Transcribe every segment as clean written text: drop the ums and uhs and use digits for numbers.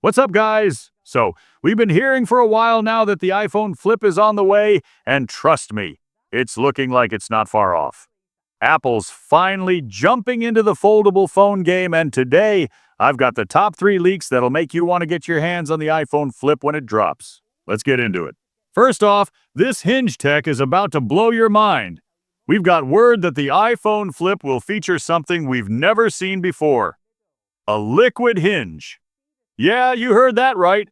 What's up, guys? So, we've been hearing for a while now that the iPhone Flip is on the way, and trust me, it's looking like it's not far off. Apple's finally jumping into the foldable phone game, and today, I've got the top 3 leaks that'll make you want to get your hands on the iPhone Flip when it drops. Let's get into it. First off, this Hinge tech is about to blow your mind. We've got word that the iPhone Flip will feature something we've never seen before: a liquid hinge. Yeah, you heard that right.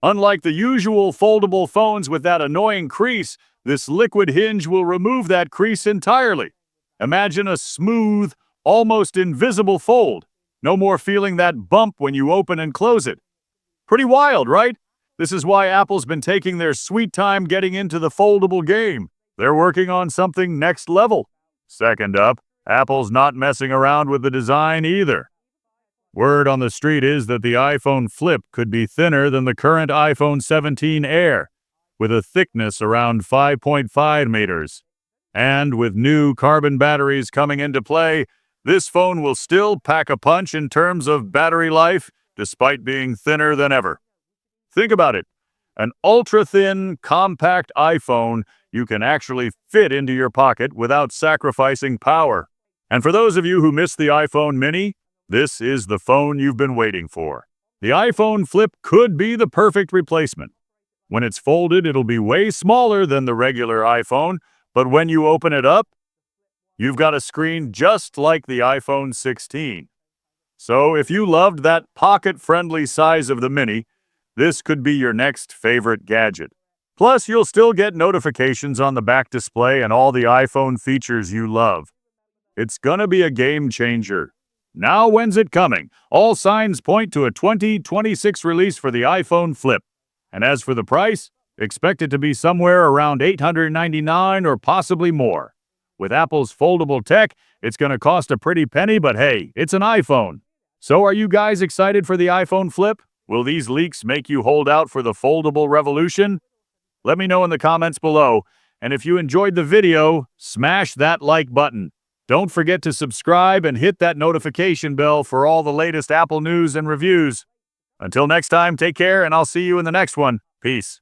Unlike the usual foldable phones with that annoying crease, this liquid hinge will remove that crease entirely. Imagine a smooth, almost invisible fold. No more feeling that bump when you open and close it. Pretty wild, right? This is why Apple's been taking their sweet time getting into the foldable game. They're working on something next level. Second up, Apple's not messing around with the design either. Word on the street is that the iPhone Flip could be thinner than the current iPhone 17 Air, with a thickness around 5.5 meters. And with new carbon batteries coming into play, this phone will still pack a punch in terms of battery life, despite being thinner than ever. Think about it. An ultra-thin, compact iPhone you can actually fit into your pocket without sacrificing power. And for those of you who missed the iPhone mini, this is the phone you've been waiting for. The iPhone Flip could be the perfect replacement. When it's folded, it'll be way smaller than the regular iPhone, but when you open it up, you've got a screen just like the iPhone 16. So if you loved that pocket-friendly size of the mini, this could be your next favorite gadget. Plus, you'll still get notifications on the back display and all the iPhone features you love. It's gonna be a game changer. Now, when's it coming? All signs point to a 2026 release for the iPhone Flip. And as for the price, expect it to be somewhere around $899 or possibly more. With Apple's foldable tech, it's going to cost a pretty penny, but hey, it's an iPhone. So are you guys excited for the iPhone Flip? Will these leaks make you hold out for the foldable revolution? Let me know in the comments below. And if you enjoyed the video, smash that like button. Don't forget to subscribe and hit that notification bell for all the latest Apple news and reviews. Until next time, take care, and I'll see you in the next one. Peace.